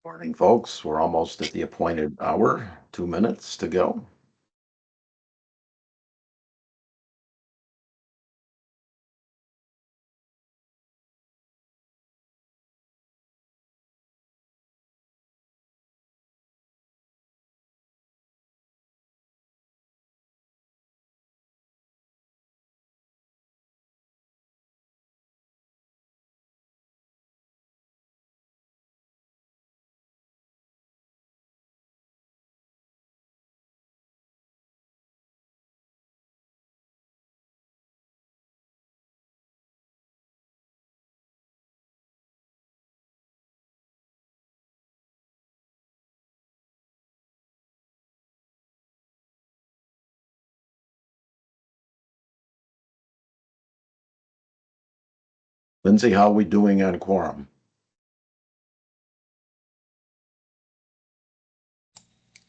Morning, folks. We're almost at the appointed hour, 2 minutes to go. Lindsay, how are we doing on quorum?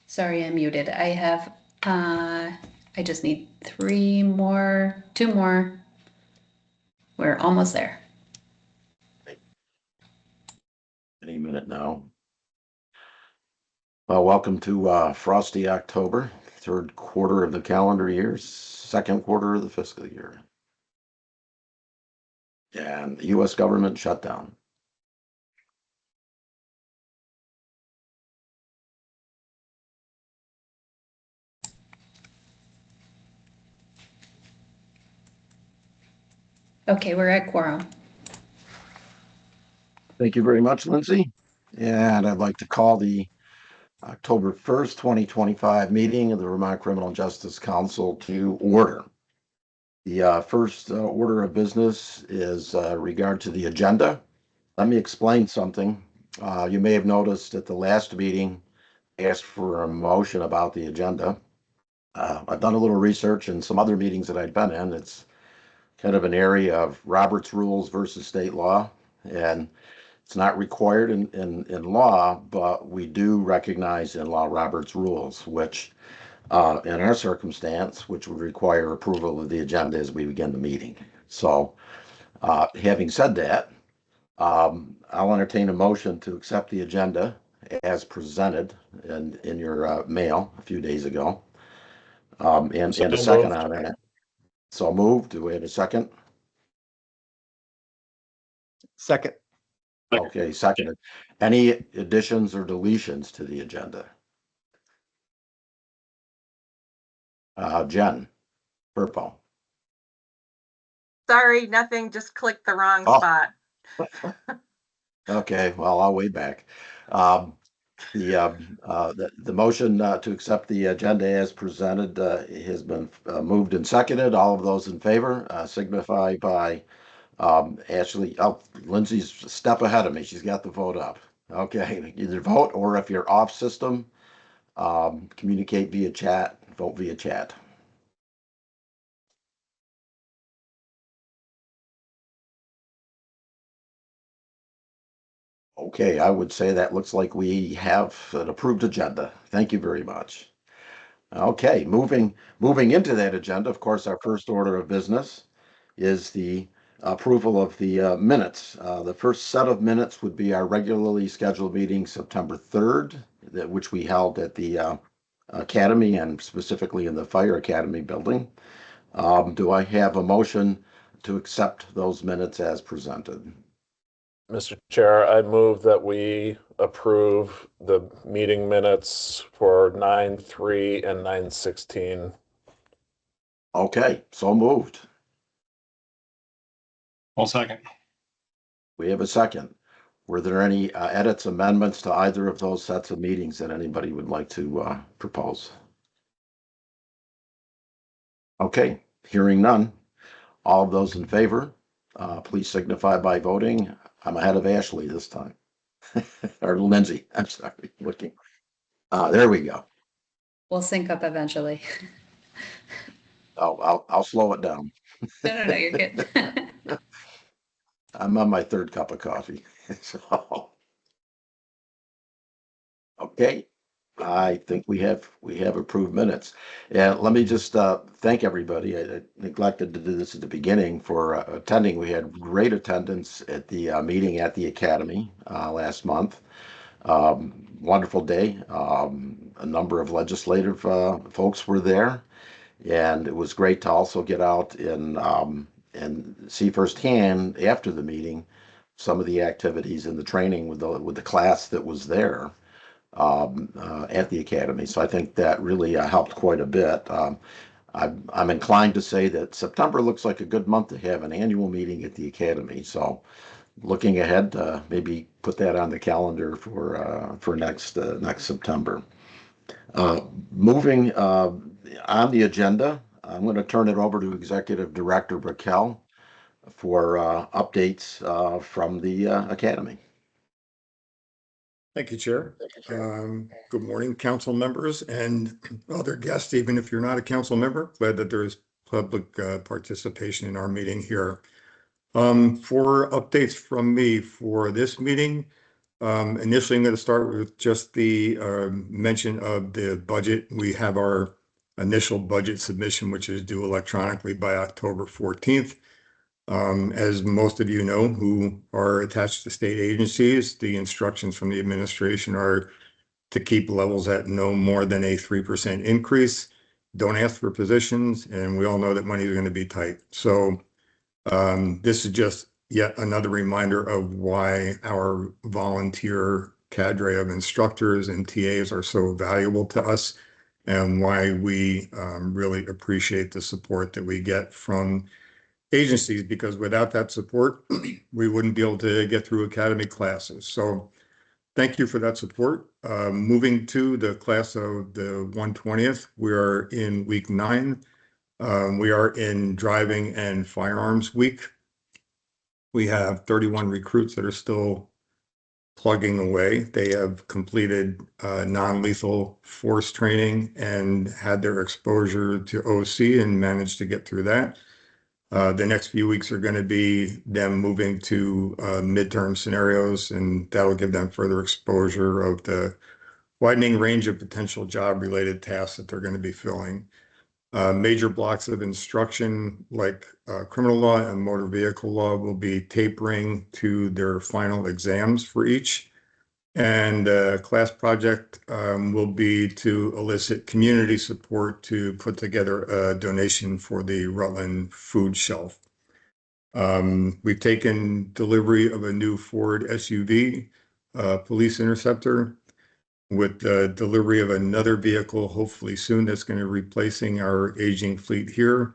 Sorry, I'm muted. I just need two more. We're almost there. Any minute now. Well, welcome to frosty October, third quarter of the calendar year, second quarter of the fiscal year. And the U.S. government shutdown. Okay, we're at quorum. Thank you very much, Lindsay. And I'd like to call the October 1st, 2025 meeting of the Vermont Criminal Justice Council to order. The first order of business is regard to the agenda. Let me explain something. You may have noticed at the last meeting, I asked for a motion about the agenda. I've done a little research in some other meetings that I've been in. It's kind of an area of Robert's rules versus state law, and it's not required in law, but we do recognize in law Robert's rules, which in our circumstance, which would require approval of the agenda as we begin the meeting. So having said that, I'll entertain a motion to accept the agenda as presented in your mail a few days ago. And a second on that. So moved. Do we have a second? Second. Okay, seconded. Any additions or deletions to the agenda? Jen, Purple. Sorry, nothing, just clicked the wrong Oh. spot. Okay, well, I'll wait back. The motion to accept the agenda as presented has been moved and seconded. All of those in favor signify by Ashley. Oh, Lindsay's a step ahead of me. She's got the vote up. Okay, either vote or if you're off system, communicate via chat, vote via chat. Okay, I would say that looks like we have an approved agenda. Thank you very much. Okay, moving into that agenda, of course, our first order of business is the approval of the minutes. The first set of minutes would be our regularly scheduled meeting September 3rd, which we held at the Academy and specifically in the Fire Academy building. Do I have a motion to accept those minutes as presented? Mr. Chair, I move that we approve the meeting minutes for 9/3 and 9/16. Okay, so moved. I'll second. We have a second. Were there any edits, amendments to either of those sets of meetings that anybody would like to propose? Okay, hearing none. All of those in favor, please signify by voting. I'm ahead of Ashley this time. Or Lindsay, I'm sorry, looking. There we go. We'll sync up eventually. I'll slow it down. No, you're good. I'm on my third cup of coffee. So, okay, I think we have approved minutes. And let me just thank everybody. I neglected to do this at the beginning for attending. We had great attendance at the meeting at the Academy last month. Wonderful day. A number of legislative folks were there, and it was great to also get out and see firsthand after the meeting some of the activities and the training with the class that was there at the academy. So I think that really helped quite a bit. I'm inclined to say that September looks like a good month to have an annual meeting at the academy. So looking ahead, maybe put that on the calendar for next September. Moving on the agenda, I'm going to turn it over to Executive Director Raquel for updates from the Academy. Thank you, Chair. Good morning, council members and other guests, even if you're not a council member. Glad that there is public participation in our meeting here. For updates from me for this meeting, initially I'm going to start with just the mention of the budget. We have our initial budget submission, which is due electronically by October 14th. As most of you know who are attached to state agencies, the instructions from the administration are to keep levels at no more than a 3% increase. Don't ask for positions, and we all know that money is going to be tight. So this is just yet another reminder of why our volunteer cadre of instructors and TAs are so valuable to us, and why we really appreciate the support that we get from agencies, because without that support, we wouldn't be able to get through academy classes. So thank you for that support. Moving to the class of the 120th, we are in week 9. We are in driving and firearms week. We have 31 recruits that are still plugging away. They have completed non-lethal force training and had their exposure to OC and managed to get through that. The next few weeks are going to be them moving to midterm scenarios, and that'll give them further exposure of the widening range of potential job-related tasks that they're going to be filling. Major blocks of instruction like criminal law and motor vehicle law will be tapering to their final exams for each. And class project will be to elicit community support to put together a donation for the Rutland Food Shelf. We've taken delivery of a new Ford SUV, police interceptor, with the delivery of another vehicle hopefully soon that's going to be replacing our aging fleet here.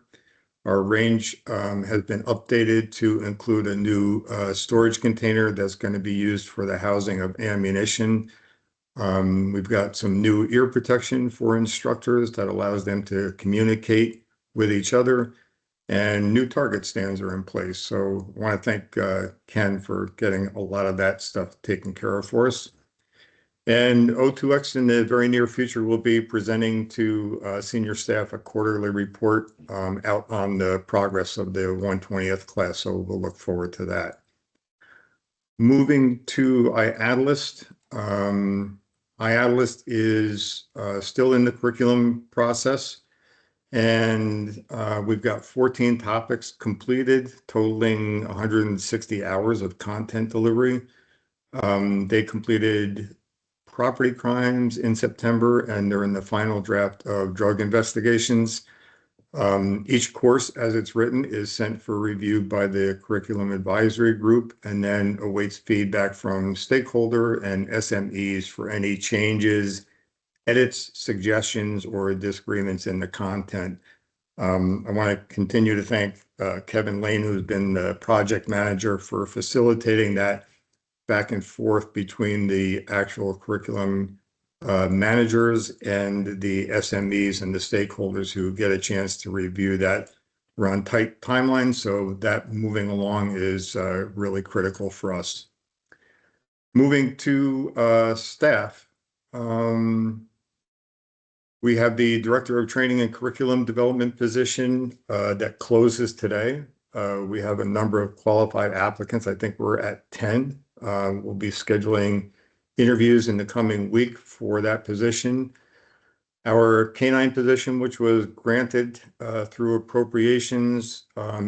Our range has been updated to include a new storage container that's going to be used for the housing of ammunition. We've got some new ear protection for instructors that allows them to communicate with each other, and new target stands are in place. So I want to thank Ken for getting a lot of that stuff taken care of for us. And O2X in the very near future will be presenting to senior staff a quarterly report out on the progress of the 120th class. So we'll look forward to that. Moving to iAtlas. iAtlas is still in the curriculum process, and we've got 14 topics completed, totaling 160 hours of content delivery. They completed property crimes in September, and they're in the final draft of drug investigations. Each course, as it's written, is sent for review by the curriculum advisory group, and then awaits feedback from stakeholder and SMEs for any changes, edits, suggestions, or disagreements in the content. I want to continue to thank Kevin Lane, who's been the project manager, for facilitating that back and forth between the actual curriculum managers and the SMEs and the stakeholders who get a chance to review that. We're on tight timelines, so that moving along is really critical for us. Moving to staff. We have the Director of Training and Curriculum Development position that closes today. We have a number of qualified applicants. I think we're at 10. We'll be scheduling interviews in the coming week for that position. Our K-9 position, which was granted through appropriations,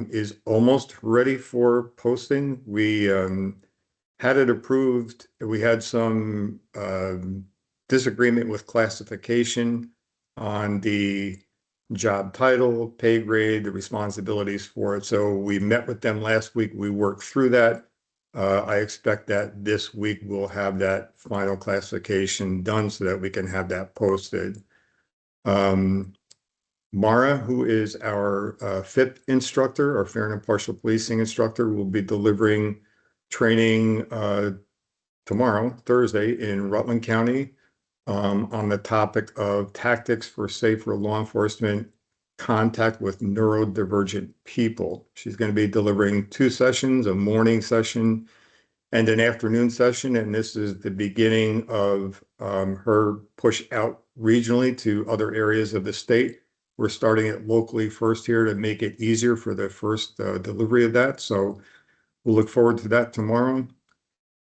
is almost ready for posting. We had it approved. We had some disagreement with classification on the job title, pay grade, the responsibilities for it. So we met with them last week. We worked through that. I expect that this week we'll have that final classification done so that we can have that posted. Mara, who is our FIP instructor, our fair and impartial policing instructor, will be delivering training tomorrow, Thursday, in Rutland County on the topic of tactics for safer law enforcement contact with neurodivergent people. She's going to be delivering 2 sessions, a morning session and an afternoon session. And this is the beginning of her push out regionally to other areas of the state. We're starting it locally first here to make it easier for the first delivery of that. So we'll look forward to that tomorrow.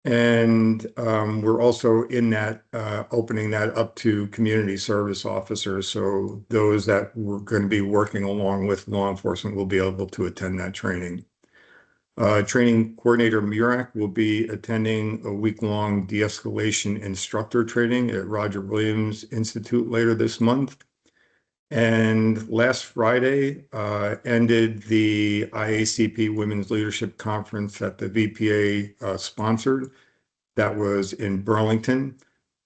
And we're also in that opening that up to community service officers. So those that we're going to be working along with law enforcement will be able to attend that training. Training coordinator Murak will be attending a week-long de-escalation instructor training at Roger Williams Institute later this month. And last Friday ended the IACP Women's Leadership Conference that the VPA sponsored. That was in Burlington.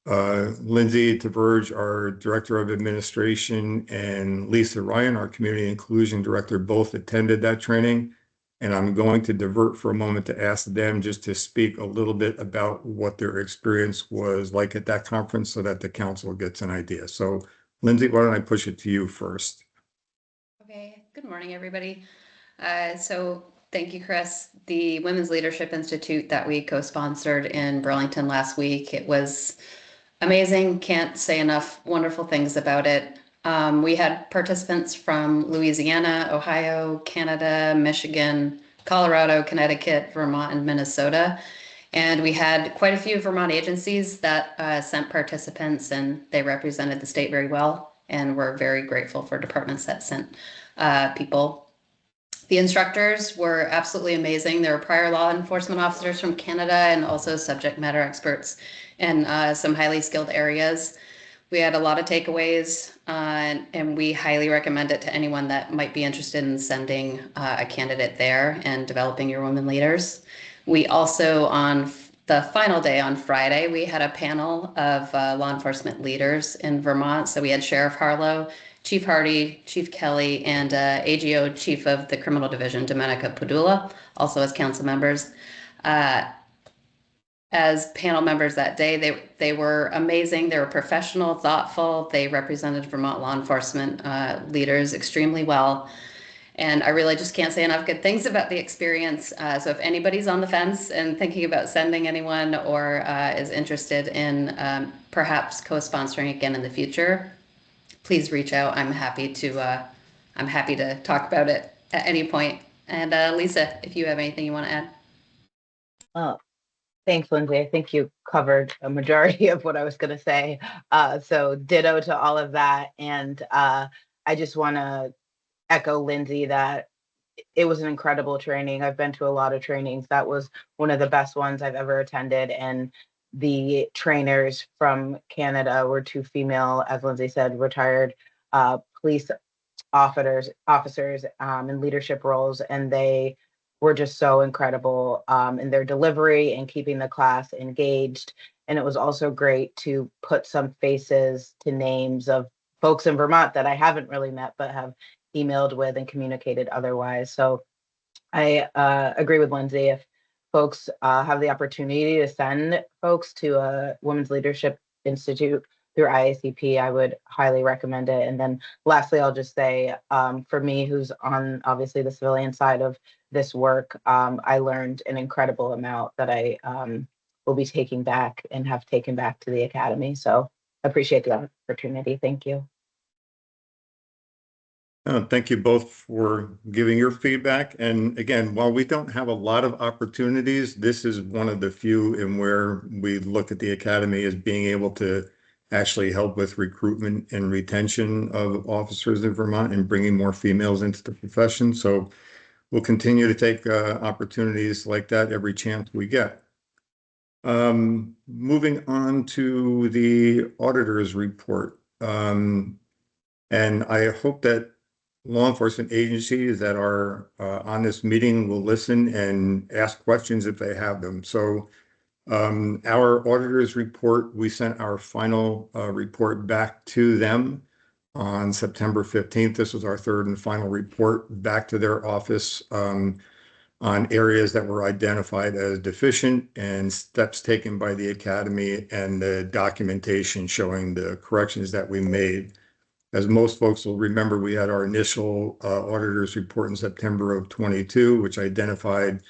Lindsay DeVerge, our Director of Administration, and Lisa Ryan, our Community Inclusion Director, both attended that training. And I'm going to divert for a moment to ask them just to speak a little bit about what their experience was like at that conference so that the council gets an idea. So Lindsay, why don't I push it to you first? Okay, good morning, everybody. So thank you, Chris. The Women's Leadership Institute that we co-sponsored in Burlington last week, it was amazing. Can't say enough wonderful things about it. We had participants from Louisiana, Ohio, Canada, Michigan, Colorado, Connecticut, Vermont, and Minnesota. And we had quite a few Vermont agencies that sent participants, and they represented the state very well. And we're very grateful for departments that sent people. The instructors were absolutely amazing. There were prior law enforcement officers from Canada and also subject matter experts in some highly skilled areas. We had a lot of takeaways, and we highly recommend it to anyone that might be interested in sending a candidate there and developing your women leaders. We also, on the final day on Friday, we had a panel of law enforcement leaders in Vermont. So we had Sheriff Harlow, Chief Hardy, Chief Kelly, and AGO Chief of the Criminal Division, Domenica Padula, also as council members. As panel members that day, they were amazing. They were professional, thoughtful. They represented Vermont law enforcement leaders extremely well. And I really just can't say enough good things about the experience. So if anybody's on the fence and thinking about sending anyone or is interested in perhaps co-sponsoring again in the future, please reach out. I'm happy to talk about it at any point. And Lisa, if you have anything you want to add. Thanks, Lindsay. I think you covered a majority of what I was going to say. So ditto to all of that. And I just want to echo Lindsay that it was an incredible training. I've been to a lot of trainings. That was one of the best ones I've ever attended. And the trainers from Canada were 2 female, as Lindsay said, retired police officers in leadership roles. And they were just so incredible in their delivery and keeping the class engaged. And it was also great to put some faces to names of folks in Vermont that I haven't really met, but have emailed with and communicated otherwise. So I agree with Lindsay. If folks have the opportunity to send folks to a Women's Leadership Institute through IACP, I would highly recommend it. And then lastly, I'll just say, for me, who's on obviously the civilian side of this work, I learned an incredible amount that I will be taking back and have taken back to the academy. So appreciate the opportunity. Thank you. Thank you both for giving your feedback. And again, while we don't have a lot of opportunities, this is one of the few in where we look at the academy as being able to actually help with recruitment and retention of officers in Vermont and bringing more females into the profession. So we'll continue to take opportunities like that every chance we get. Moving on to the auditor's report. And I hope that law enforcement agencies that are on this meeting will listen and ask questions if they have them. So our auditor's report, we sent our final report back to them on September 15th. This was our third and final report back to their office on areas that were identified as deficient and steps taken by the academy and the documentation showing the corrections that we made. As most folks will remember, we had our initial auditor's report in September of 22, which identified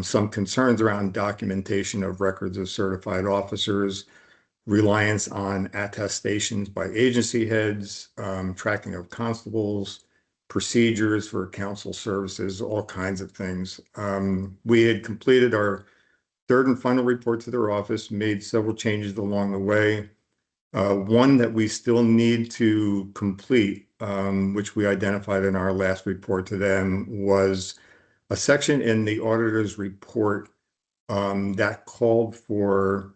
some concerns around documentation of records of certified officers, reliance on attestations by agency heads, tracking of constables, procedures for council services, all kinds of things. We had completed our third and final report to their office, made several changes along the way. One that we still need to complete, which we identified in our last report to them, was a section in the auditor's report that called for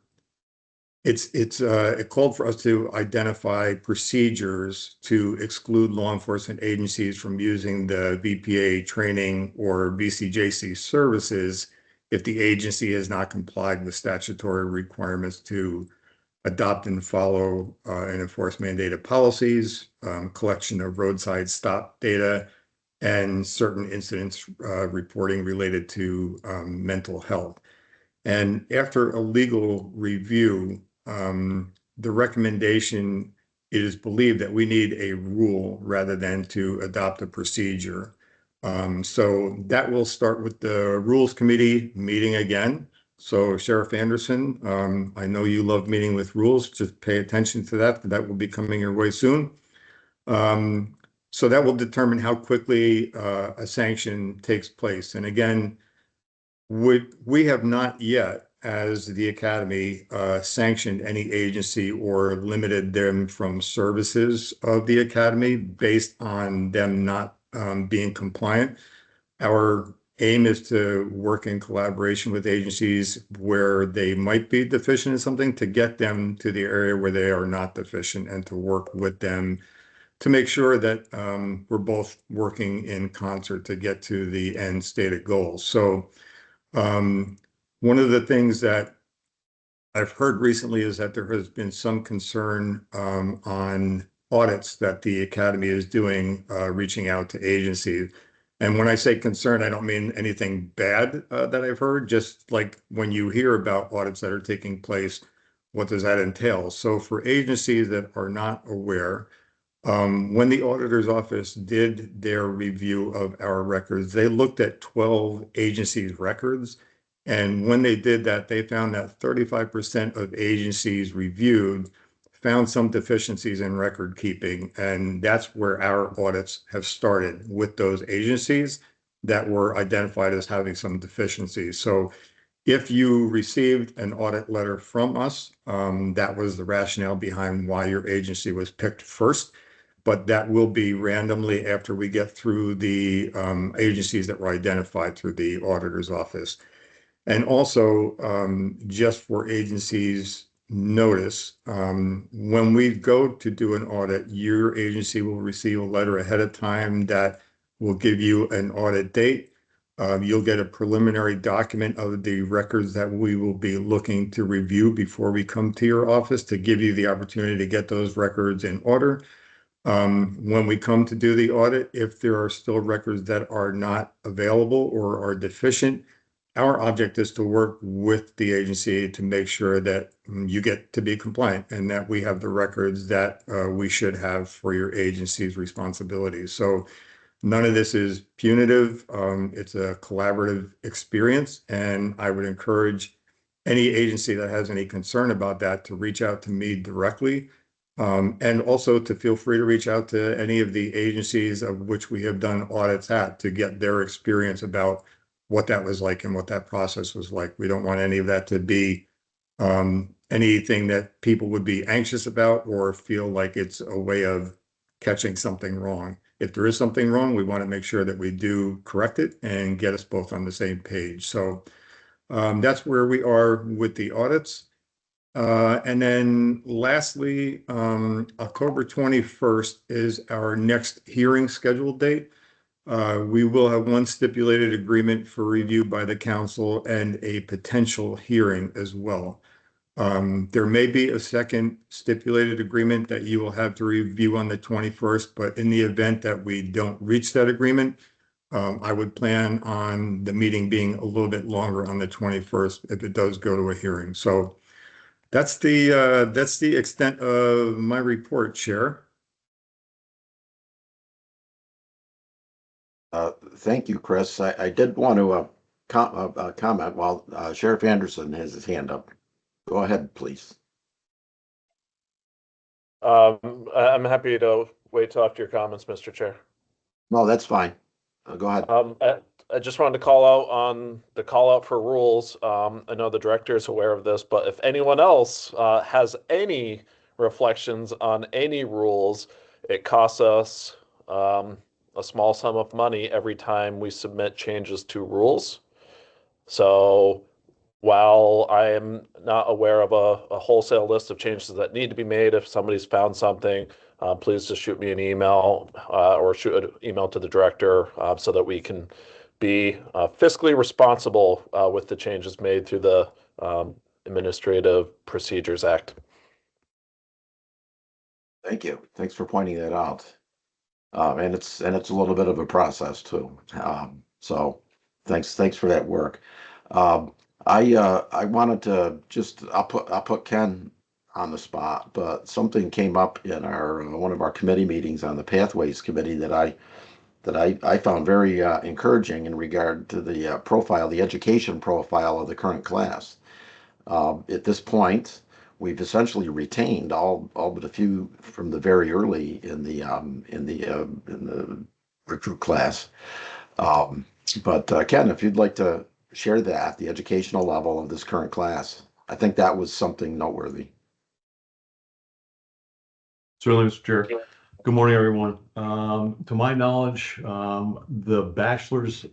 it called for us to identify procedures to exclude law enforcement agencies from using the VPA training or VCJC services if the agency has not complied with statutory requirements to adopt and follow and enforce mandated policies, collection of roadside stop data, and certain incidents reporting related to mental health. And after a legal review, the recommendation is believed that we need a rule rather than to adopt a procedure. So that will start with the Rules Committee meeting again. So Sheriff Anderson, I know you love meeting with rules. Just pay attention to that. That will be coming your way soon. So that will determine how quickly a sanction takes place. And again, we have not yet, as the Academy, sanctioned any agency or limited them from services of the Academy based on them not being compliant. Our aim is to work in collaboration with agencies where they might be deficient in something to get them to the area where they are not deficient and to work with them to make sure that we're both working in concert to get to the end stated goals. So one of the things that I've heard recently is that there has been some concern on audits that the Academy is doing, reaching out to agencies. And when I say concern, I don't mean anything bad that I've heard, just like when you hear about audits that are taking place, what does that entail? So for agencies that are not aware, when the auditor's office did their review of our records, they looked at 12 agencies' records. And when they did that, they found that 35% of agencies reviewed found some deficiencies in record keeping. And that's where our audits have started, with those agencies that were identified as having some deficiencies. So if you received an audit letter from us, that was the rationale behind why your agency was picked first. But that will be randomly after we get through the agencies that were identified through the auditor's office. And also, just for agencies' notice, when we go to do an audit, your agency will receive a letter ahead of time that will give you an audit date. You'll get a preliminary document of the records that we will be looking to review before we come to your office to give you the opportunity to get those records in order. When we come to do the audit, if there are still records that are not available or are deficient, our object is to work with the agency to make sure that you get to be compliant and that we have the records that we should have for your agency's responsibilities. So none of this is punitive. It's a collaborative experience, and I would encourage any agency that has any concern about that to reach out to me directly. And also to feel free to reach out to any of the agencies of which we have done audits at to get their experience about what that was like and what that process was like. We don't want any of that to be anything that people would be anxious about or feel like it's a way of catching something wrong. If there is something wrong, we want to make sure that we do correct it and get us both on the same page. So That's where we are with the audits. And then lastly, October 21st is our next hearing scheduled date. We will have one stipulated agreement for review by the council and a potential hearing as well. There may be a second stipulated agreement that you will have to review on the 21st, but in the event that we don't reach that agreement, I would plan on the meeting being a little bit longer on the 21st if it does go to a hearing. So that's the extent of my report, Chair. Thank you, Chris. I did want to comment while Sheriff Anderson has his hand up. Go ahead, please. I'm happy to wait till after your comments, Mr. Chair. No, that's fine. Go ahead. I just wanted to call out on the call out for rules. I know the director is aware of this, but if anyone else has any reflections on any rules, it costs us a small sum of money every time we submit changes to rules. So while I am not aware of a wholesale list of changes that need to be made, if somebody's found something, please just shoot me an email or shoot an email to the director so that we can be fiscally responsible with the changes made through the Administrative Procedures Act. Thank you. Thanks for pointing that out. And it's a little bit of a process too. So thanks for that work. I wanted to just I'll put Ken on the spot, but something came up in our one of our committee meetings on the Pathways Committee that I found very encouraging in regard to the profile, the education profile of the current class. At this point, we've essentially retained all but a few from the very early in the recruit class. But Ken, if you'd like to share that, the educational level of this current class, I think that was something noteworthy. Certainly, Mr. Chair. Good morning, everyone. To my knowledge, the bachelor's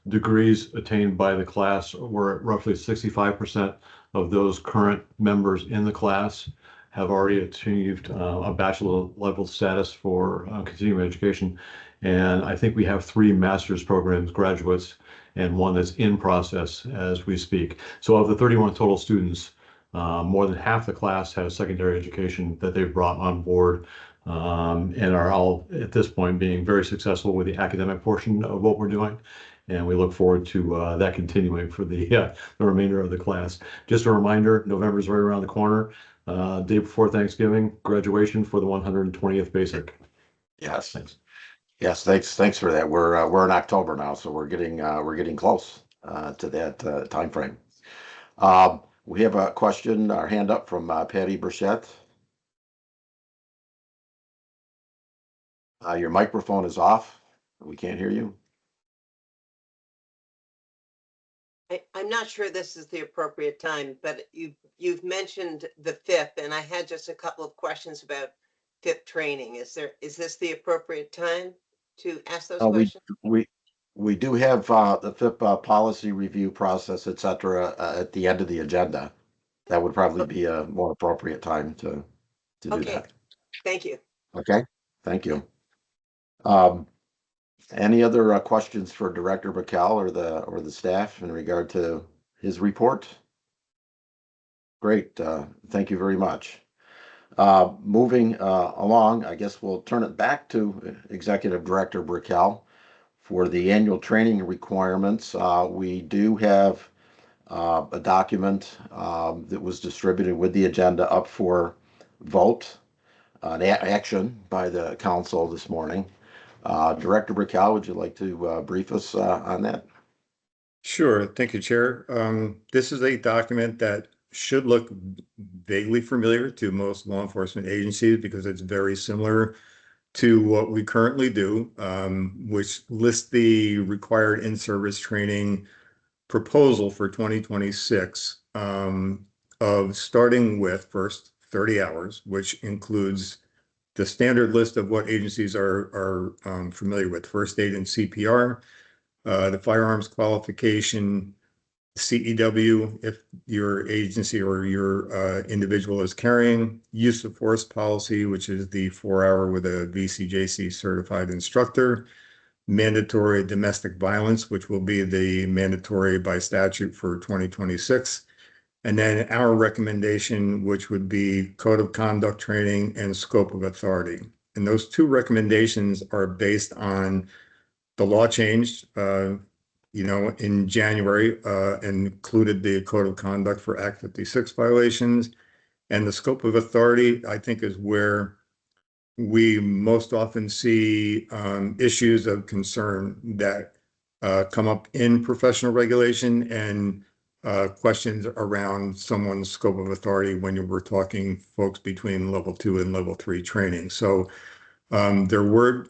degrees attained by the class were at roughly 65% of those current members in the class have already achieved a bachelor level status for continuing education. And I think we have 3 master's programs graduates and one that's in process as we speak. So of the 31 total students, more than half the class has secondary education that they've brought on board and are all at this point being very successful with the academic portion of what we're doing. And we look forward to that continuing for the remainder of the class. Just a reminder, November is right around the corner. Day before Thanksgiving, graduation for the 120th basic. Yes. Thanks. Yes, thanks for that. We're in October now, so we're getting close to that time frame. We have a question, our hand up from Patty Burchett. Your microphone is off. We can't hear you. I'm not sure this is the appropriate time, but you've mentioned the FIP, and I had just a couple of questions about FIP training. Is this the appropriate time to ask those questions? We do have the FIP policy review process, et cetera, at the end of the agenda. That would probably be a more appropriate time to do Okay. that. Thank you. Okay, thank you. Any other questions for Director Burkell or the staff in regard to his report? Great, thank you very much. Moving along, I guess we'll turn it back to Executive Director Burkell for the annual training requirements. We do have a document that was distributed with the agenda up for vote, action by the council this morning. Director Burkell, would you like to brief us on that? Sure. Thank you, Chair. This is a document that should look vaguely familiar to most law enforcement agencies because it's very similar to what we currently do, which lists the required in-service training proposal for 2026 of starting with first 30 hours, which includes the standard list of what agencies are familiar with: first aid and CPR, the firearms qualification, CEW, if your agency or your individual is carrying, use of force policy, which is the 4-hour with a VCJC certified instructor, mandatory domestic violence, which will be the mandatory by statute for 2026. And then our recommendation, which would be code of conduct training and scope of authority. And those two recommendations are based on the law changed, in January, and included the code of conduct for Act 56 violations. And the scope of authority, I think, is where we most often see issues of concern that come up in professional regulation and questions around someone's scope of authority when you were talking folks between level 2 and level 3 training. So there were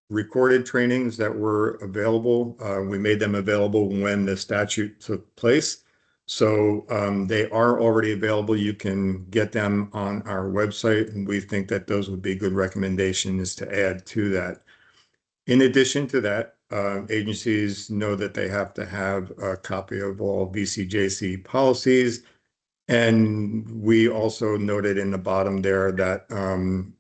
recorded trainings that were available. We made them available when the statute took place. So they are already available. You can get them on our website, and we think that those would be good recommendations to add to that. In addition to that, agencies know that they have to have a copy of all VCJC policies. And we also noted in the bottom there that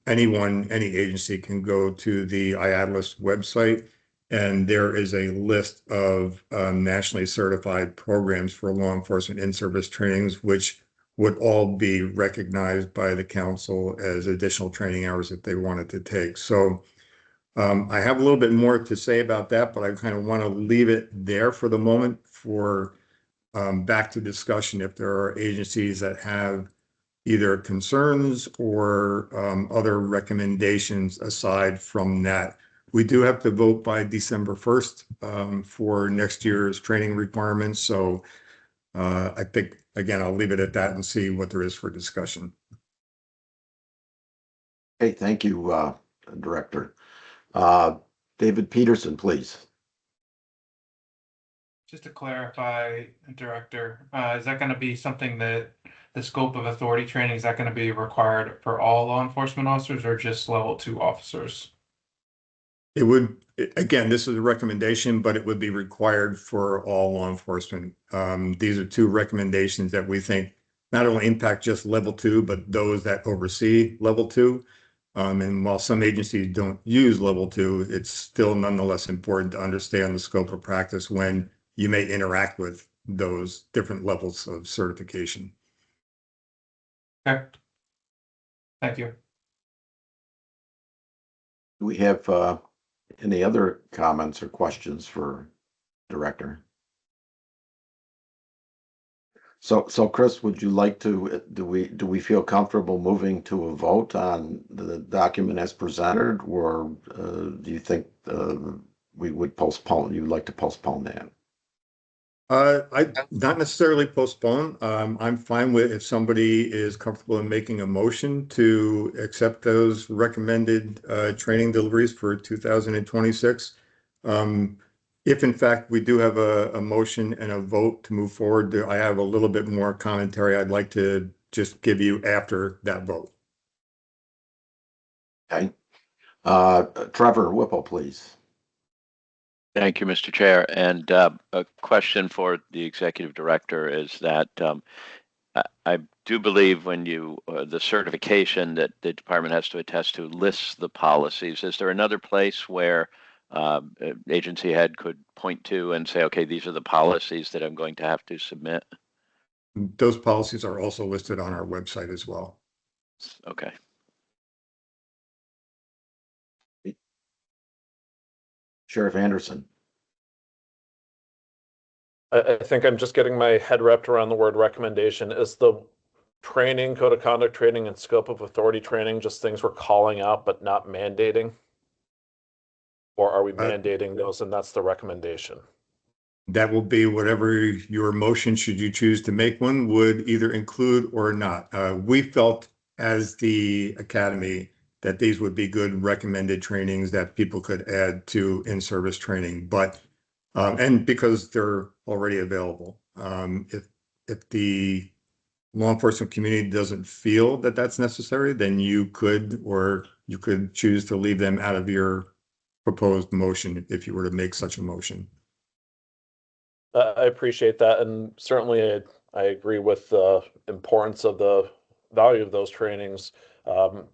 any agency can go to the IADLEST website, and there is a list of nationally certified programs for law enforcement in-service trainings, which would all be recognized by the council as additional training hours if they wanted to take. So I have a little bit more to say about that, but I kind of want to leave it there for the moment for back to discussion if there are agencies that have either concerns or other recommendations aside from that. We do have to vote by December 1st for next year's training requirements. So I think, again, I'll leave it at that and see what there is for discussion. Hey, thank you, Director. David Peterson, please. Just to clarify, Director, is that going to be something that the scope of authority training, is that going to be required for all law enforcement officers or just level 2 officers? It would, again, this is a recommendation, but it would be required for all law enforcement. These are two recommendations that we think not only impact just level 2, but those that oversee level 2. And while some agencies don't use level 2, it's still nonetheless important to understand the scope of practice when you may interact with those different levels of certification. Okay. Thank you. Do we have any other comments or questions for Director? So Chris, would you like to, do we feel comfortable moving to a vote on the document as presented, or do you think we would postpone, you'd like to postpone that? I not necessarily postpone. I'm fine with if somebody is comfortable in making a motion to accept those recommended training deliveries for 2026. If in fact we do have a motion and a vote to move forward, I have a little bit more commentary I'd like to just give you after that vote. Okay. Trevor Whipple, please. Thank you, Mr. Chair. And a question for the Executive Director is that I do believe when you, the certification that the department has to attest to lists the policies. Is there another place where agency head could point to and say, okay, these are the policies that I'm going to have to submit? Those policies are also listed on our website as well. Okay. Sheriff Anderson. I think I'm just getting my head wrapped around the word recommendation. Is the training, code of conduct training, and scope of authority training just things we're calling out but not mandating? Or are we mandating those and that's the recommendation? That will be whatever your motion, should you choose to make one, would either include or not. We felt as the Academy that these would be good recommended trainings that people could add to in-service training, but and because they're already available. If the law enforcement community doesn't feel that that's necessary, then you could choose to leave them out of your proposed motion if you were to make such a motion. I appreciate that, and certainly I agree with the importance of the value of those trainings. It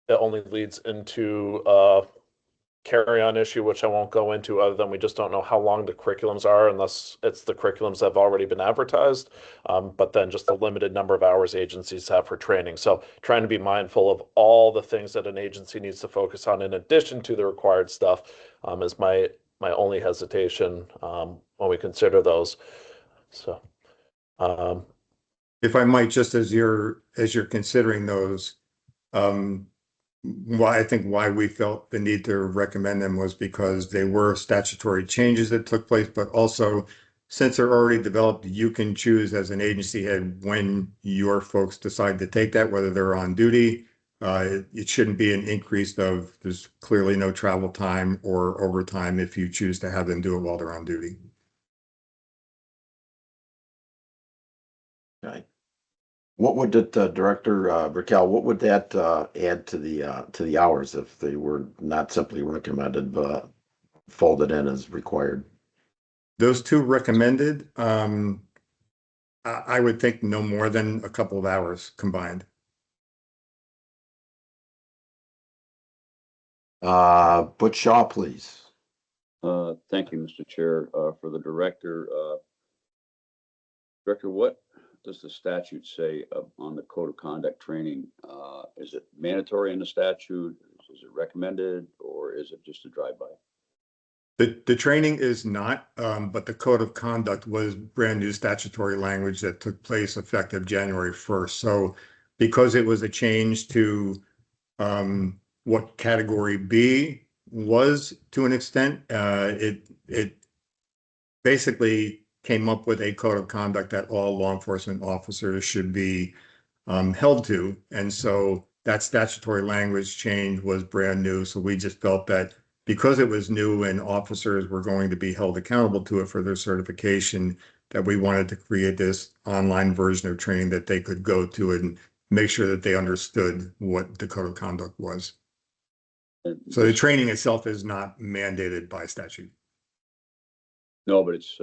only leads into carry-on issue, which I won't go into, other than we just don't know how long the curriculums are unless it's the curriculums that have already been advertised. But then just the limited number of hours agencies have for training. So trying to be mindful of all the things that an agency needs to focus on in addition to the required stuff is my only hesitation when we consider those. So If I might, just as you're considering those, why I think why we felt the need to recommend them was because they were statutory changes that took place, but also since they're already developed, you can choose as an agency head when your folks decide to take that, whether they're on duty. It shouldn't be an increase of, there's clearly no travel time or overtime if you choose to have them do it while they're on duty. Okay. What would it, Director Brickell, what would that add to the hours if they were not simply recommended but folded in as required? Those two recommended, I would think no more than a couple of hours combined. Butch Shaw, please. Thank you, Mr. Chair. For the director, Director, what does the statute say on the code of conduct training? Is it mandatory in the statute? Is it recommended, or is it just a drive-by? The training is not, but the code of conduct was brand new statutory language that took place effective January 1st. So because it was a change to what category B was to an extent, it basically came up with a code of conduct that all law enforcement officers should be held to. And so that statutory language change was brand new. So we just felt that because it was new and officers were going to be held accountable to it for their certification, that we wanted to create this online version of training that they could go to and make sure that they understood what the code of conduct was. So the training itself is not mandated by statute. No, but it's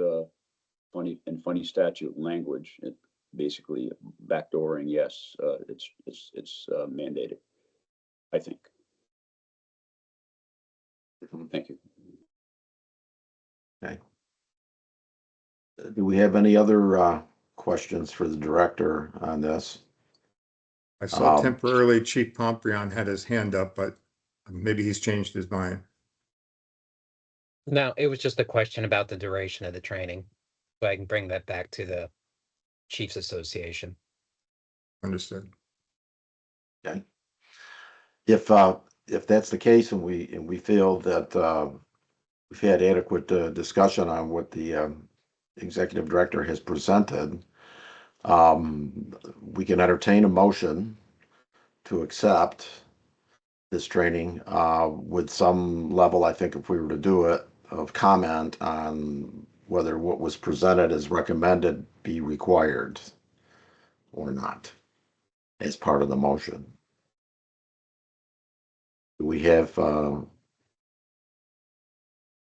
funny statute language. It basically backdooring. Yes, it's mandated, I think. Thank you. Okay. Do we have any other questions for the director on this? I saw temporarily Chief Pomprion had his hand up, but maybe he's changed his mind. No, it was just a question about the duration of the training. So I can bring that back to the Chiefs Association. Understood. Okay. If that's the case and we feel that we've had adequate discussion on what the executive director has presented, we can entertain a motion to accept this training with some level, I think if we were to do it, of comment on whether what was presented as recommended be required or not as part of the motion. We have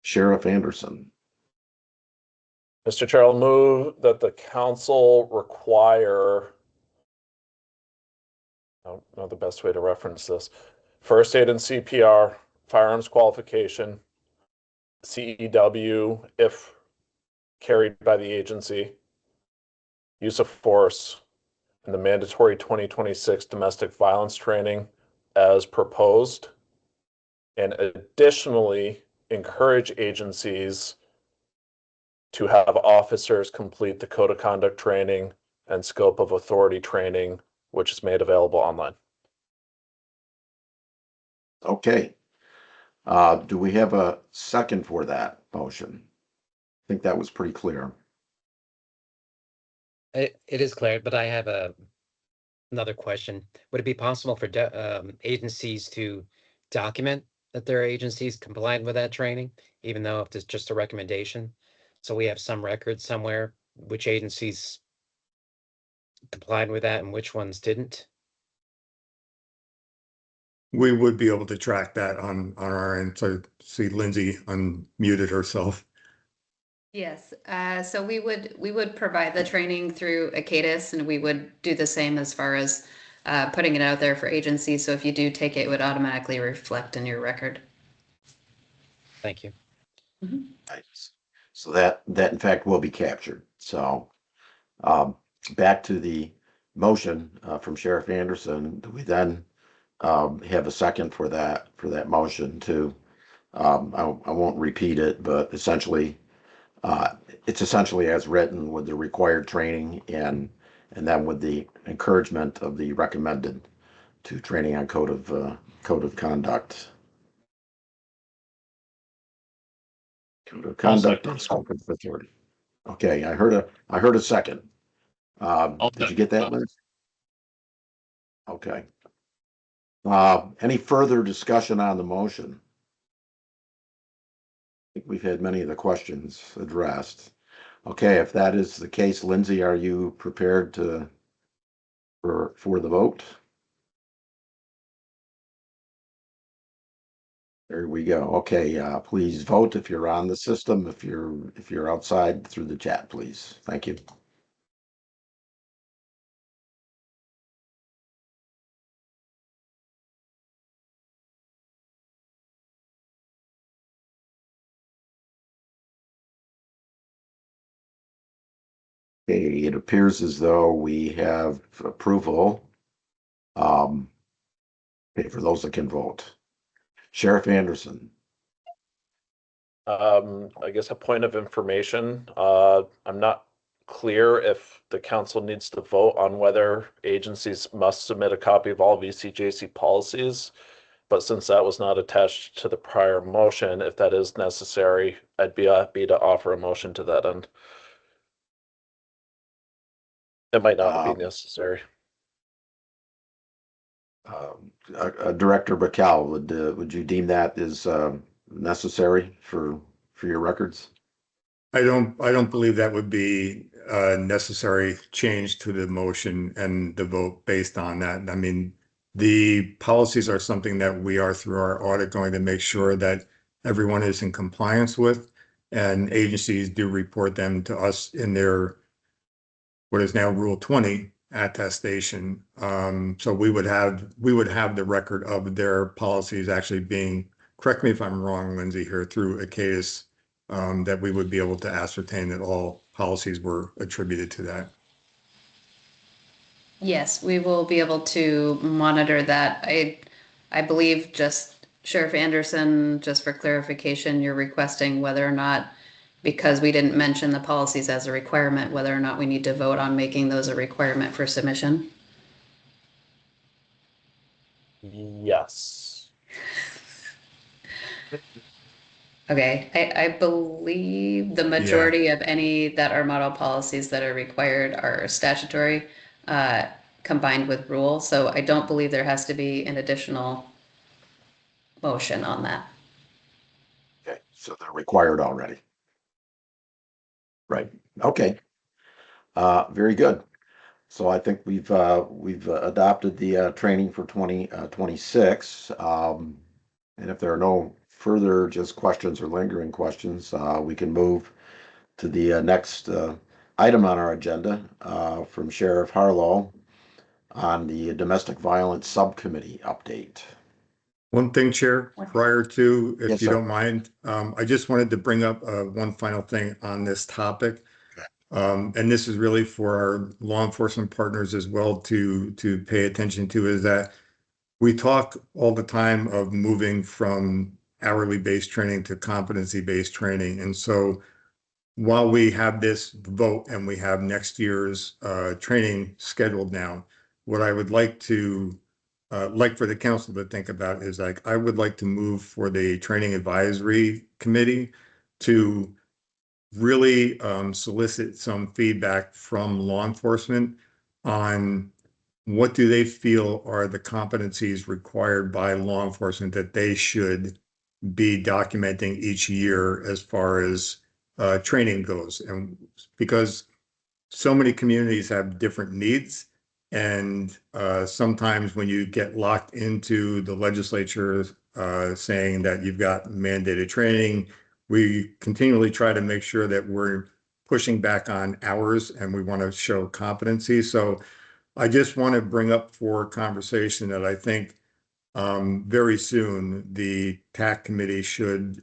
Sheriff Anderson. Mr. Chair, I'll move that the council require, I don't know the best way to reference this, first aid and CPR, firearms qualification, CEW if carried by the agency, use of force, and the mandatory 2026 domestic violence training as proposed, and additionally encourage agencies to have officers complete the code of conduct training and scope of authority training, which is made available online. Okay. Do we have a second for that motion? I think that was pretty clear. It is clear, but I have another question. Would it be possible for agencies to document that their agencies complied with that training, even though if it's just a recommendation? So we have some record somewhere which agencies complied with that and which ones didn't? We would be able to track that on our end. So see Lindsay unmuted herself. Yes, so we would provide the training through Acatus, and we would do the same as far as putting it out there for agencies. So if you do take it, it would automatically reflect in your record. Thank you. Right. So that in fact will be captured. So back to the motion from Sheriff Anderson. Do we then have a second for that motion too? I won't repeat it, but essentially it's essentially as written with the required training and then with the encouragement of the recommended to training on code of conduct. Code of conduct and scope of authority. Okay, I heard a second. Did you get that, Liz? Okay. Any further discussion on the motion? I think we've had many of the questions addressed. Okay, if that is the case, Lindsay, are you prepared for the vote? There we go. Okay, please vote if you're on the system. If you're outside, through the chat, please. Thank you. Okay, it appears as though we have approval. Okay, for those that can vote. Sheriff Anderson. I guess a point of information. I'm not clear if the council needs to vote on whether agencies must submit a copy of all VCJC policies. But since that was not attached to the prior motion, if that is necessary, I'd be happy to offer a motion to that end. It might not be necessary. Director Bacal, would you deem that is necessary for your records? I don't believe that would be a necessary change to the motion and the vote based on that. I mean, the policies are something that we are through our audit going to make sure that everyone is in compliance with, and agencies do report them to us in their what is now Rule 20 attestation. So we would have the record of their policies actually being, correct me if I'm wrong, Lindsay, here through a case that we would be able to ascertain that all policies were attributed to that. Yes, we will be able to monitor that. I believe, just Sheriff Anderson, just for clarification, you're requesting whether or not, because we didn't mention the policies as a requirement, whether or not we need to vote on making those a requirement for submission. Yes. Okay, I believe the majority of any that are model policies that are required are statutory, combined with rule. So I don't believe there has to be an additional motion on that. Okay, so they're required already. Right. Okay. Very good. So I think we've adopted the training for 2026. And if there are no further just questions or lingering questions, we can move to the next item on our agenda from Sheriff Harlow on the Domestic Violence Subcommittee update. One thing, Chair, prior to, if Yes, you sir. don't mind, I just wanted to bring up one final thing on this topic. And this is really for our law enforcement partners as well to pay attention to, is that we talk all the time of moving from hourly based training to competency based training. And so while we have this vote and we have next year's training scheduled now, what I would like to like for the council to think about is, like, I would like to move for the training advisory committee to really solicit some feedback from law enforcement on what do they feel are the competencies required by law enforcement that they should be documenting each year as far as training goes. And because so many communities have different needs, And sometimes when you get locked into the legislature saying that you've got mandated training, we continually try to make sure that we're pushing back on hours and we want to show competency. So I just want to bring up for conversation that I think very soon the TAC committee should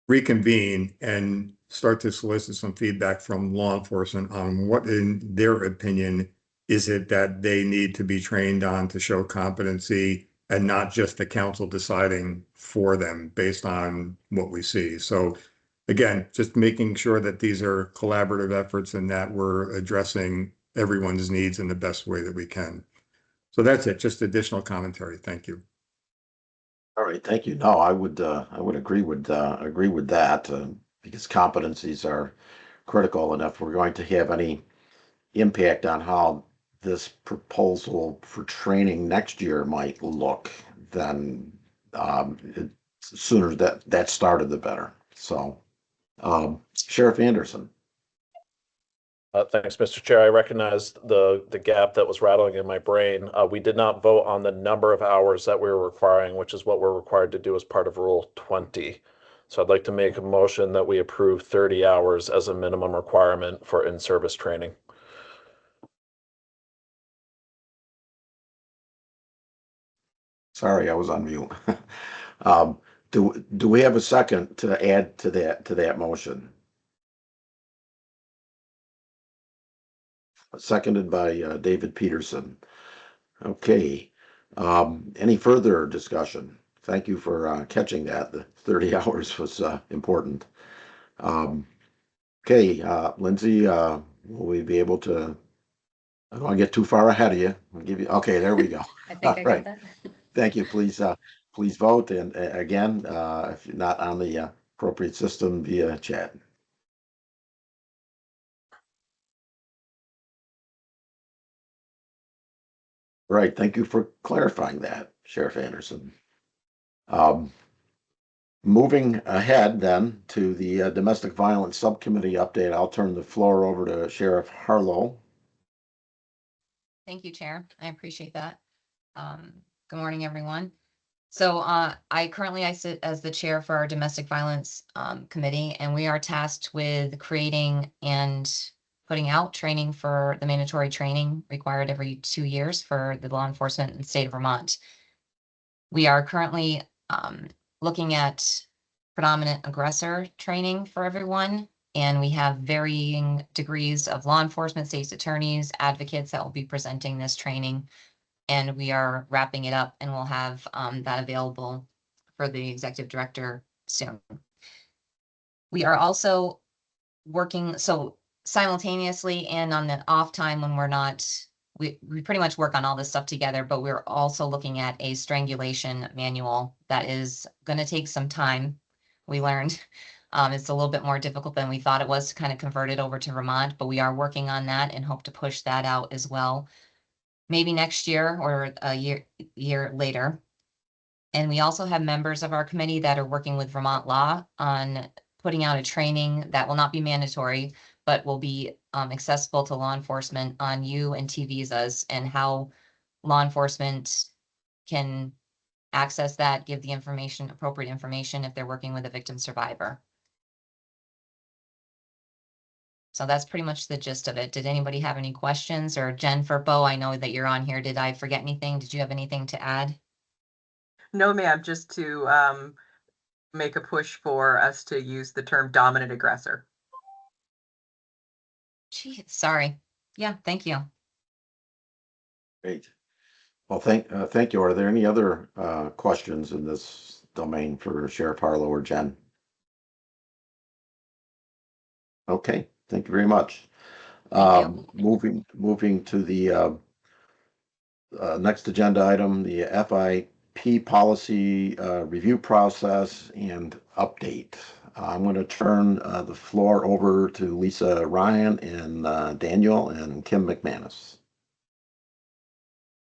reconvene and start to solicit some feedback from law enforcement on what, in their opinion, is it that they need to be trained on to show competency, and not just the council deciding for them based on what we see. So again, just making sure that these are collaborative efforts and that we're addressing everyone's needs in the best way that we can. So that's it, just additional commentary. Thank you. All right, thank you. No, I would agree with that because competencies are critical, and if we're going to have any impact on how this proposal for training next year might look, then sooner that started, the better. So, Sheriff Anderson. Thanks, Mr. Chair. I recognize the gap that was rattling in my brain. We did not vote on the number of hours that we were requiring, which is what we're required to do as part of Rule 20. So I'd like to make a motion that we approve 30 hours as a minimum requirement for in-service training. Sorry, I was on mute. Do we have a second to add to that motion? Seconded by David Peterson. Okay. Any further discussion? Thank you for catching that. The 30 hours was important. Okay, Lindsay, will we be able to? I don't want to get too far ahead of you. I'll give you. Okay, there we go. I think I got that. Thank you. Please vote. And again, if you're not on the appropriate system, via chat. Right. Thank you for clarifying that, Sheriff Anderson. Moving ahead then to the Domestic Violence Subcommittee update, I'll turn the floor over to Sheriff Harlow. Thank you, Chair. I appreciate that. Good morning, everyone. So I currently sit as the chair for our Domestic Violence Committee, and we are tasked with creating and putting out training for the mandatory training required every 2 years for the law enforcement in the state of Vermont. We are currently looking at predominant aggressor training for everyone, and we have varying degrees of law enforcement, state's attorneys, advocates that will be presenting this training, and we are wrapping it up, and we'll have that available for the executive director soon. We are also working, so simultaneously and on the off time when we're not, we pretty much work on all this stuff together, but we're also looking at a strangulation manual that is going to take some time. We learned it's a little bit more difficult than we thought it was to kind of convert it over to Vermont, but we are working on that and hope to push that out as well, maybe next year or a year later. And we also have members of our committee that are working with Vermont Law on putting out a training that will not be mandatory, but will be accessible to law enforcement on U and T visas and how law enforcement can access that, give the information, appropriate information if they're working with a victim survivor. So that's pretty much the gist of it. Did anybody have any questions? Or Jen, for Bo, I know that you're on here. Did I forget anything? Did you have anything to add? No, ma'am, just to make a push for us to use the term dominant aggressor. Gee, sorry. Yeah, thank you. Great. Well, thank you. Are there any other questions in this domain for Sheriff Harlow or Jen? Okay, thank you very much. Moving to the next agenda item, the FIP policy review process and update. I'm going to turn the floor over to Lisa Ryan and Daniel and Kim McManus.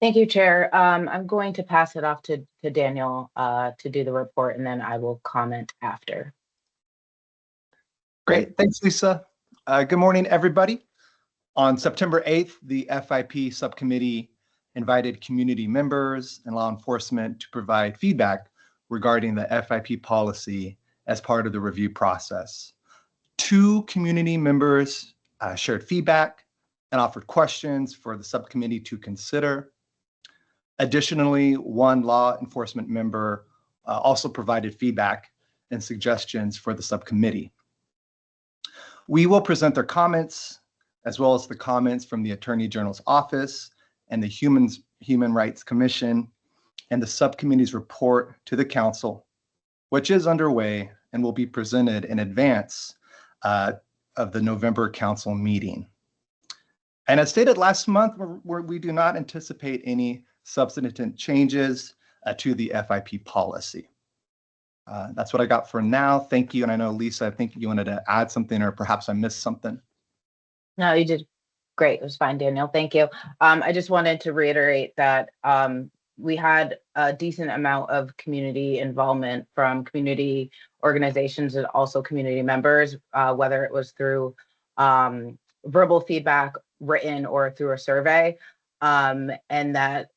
Thank you, Chair. I'm going to pass it off to Daniel to do the report, and then I will comment after. Great. Thanks, Lisa. Good morning, everybody. On September 8th, the FIP subcommittee invited community members and law enforcement to provide feedback regarding the FIP policy as part of the review process. 2 community members shared feedback and offered questions for the subcommittee to consider. Additionally, 1 law enforcement member also provided feedback and suggestions for the subcommittee. We will present their comments as well as the comments from the Attorney General's office and the Human Rights Commission and the subcommittee's report to the council, which is underway and will be presented in advance of the November council meeting. And as stated last month, we do not anticipate any substantive changes to the FIP policy. That's what I got for now. Thank you. And I know, Lisa, I think you wanted to add something, or perhaps I missed something. No, you did great. It was fine, Daniel. Thank you. I just wanted to reiterate that we had a decent amount of community involvement from community organizations and also community members, whether it was through verbal feedback, written, or through a survey, and that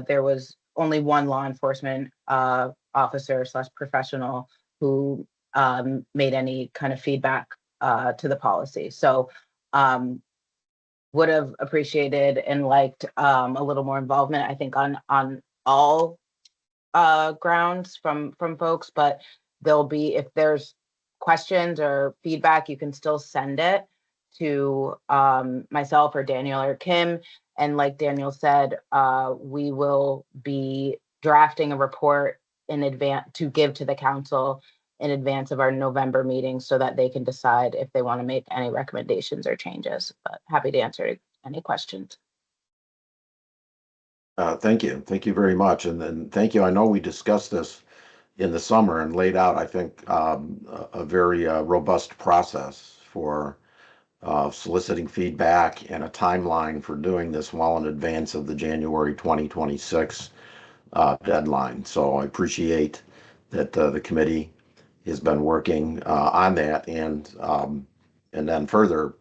there was only 1 law enforcement officer / professional who made any kind of feedback to the policy. So would have appreciated and liked a little more involvement, I think, on all grounds from folks, but there'll be, if there's questions or feedback, you can still send it to myself or Daniel or Kim. And like Daniel said, we will be drafting a report in advance to give to the council in advance of our November meeting so that they can decide if they want to make any recommendations or changes. But happy to answer any questions. Thank you. Thank you very much. And then thank you. I know we discussed this in the summer and laid out, I think, a very robust process for soliciting feedback and a timeline for doing this well in advance of the January 2026 deadline. So I appreciate that the committee has been working on that, and then further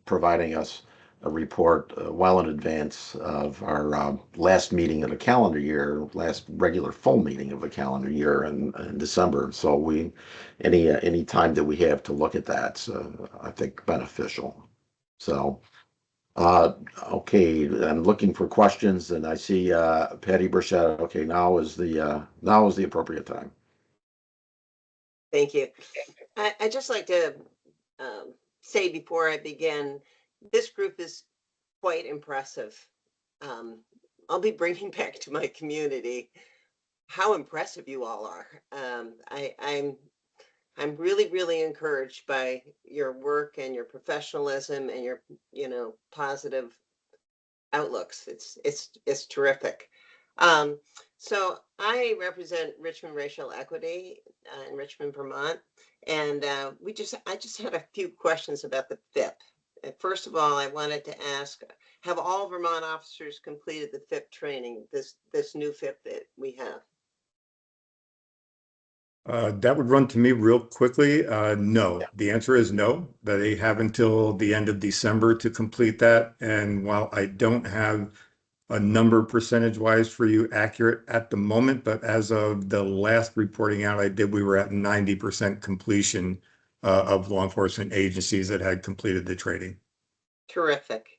providing us a report well in advance of our last meeting of the calendar year, last regular full meeting of the calendar year in December. So any time that we have to look at that, I think beneficial. So okay, I'm looking for questions, and I see Patty Burchett. Okay, now is the appropriate time. Thank you. I'd just like to say before I begin, this group is quite impressive. I'll be bringing back to my community how impressive you all are. I'm really, really encouraged by your work and your professionalism and your, positive outlooks. It's terrific. So I represent Richmond Racial Equity in Richmond, Vermont, and I just had a few questions about the FIP. First of all, I wanted to ask, have all Vermont officers completed the FIP training, this new FIP that we have? That would run to me real quickly. No, the answer is no. They have until the end of December to complete that. And while I don't have a number percentage-wise for you accurate at the moment, but as of the last reporting out I did, we were at 90% completion of law enforcement agencies that had completed the training. Terrific.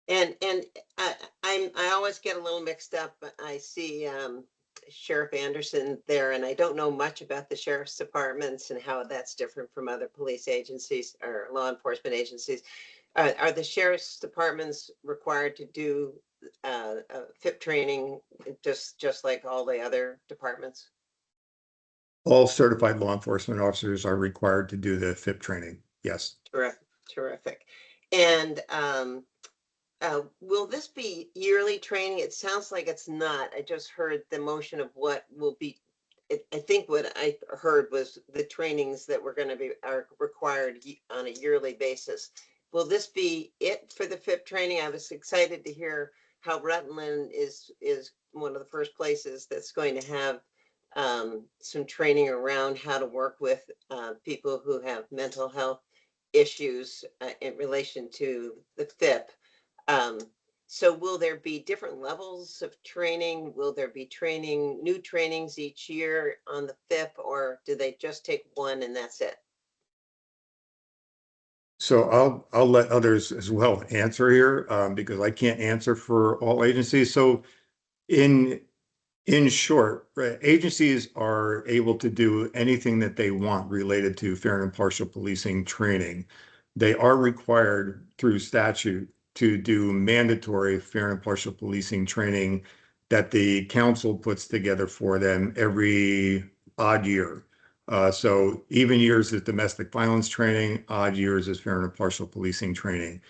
And I always get a little mixed up. I see Sheriff Anderson there, and I don't know much about the sheriff's departments and how that's different from other police agencies or law enforcement agencies. Are the sheriff's departments required to do FIP training just like all the other departments? All certified law enforcement officers are required to do the FIP training. Yes. Terrific. And will this be yearly training? It sounds like it's not. I just heard the motion of what will be. I think what I heard was the trainings that are required on a yearly basis. Will this be it for the FIP training? I was excited to hear how Rutland is one of the first places that's going to have some training around how to work with people who have mental health issues in relation to the FIP. So will there be different levels of training? Will there be new trainings each year on the FIP, or do they just take one and that's it? So I'll let others as well answer here, because I can't answer for all agencies. So in short, right, agencies are able to do anything that they want related to fair and impartial policing training. They are required through statute to do mandatory fair and impartial policing training that the council puts together for them every odd year. So even years is domestic violence training, odd years is fair and impartial policing training.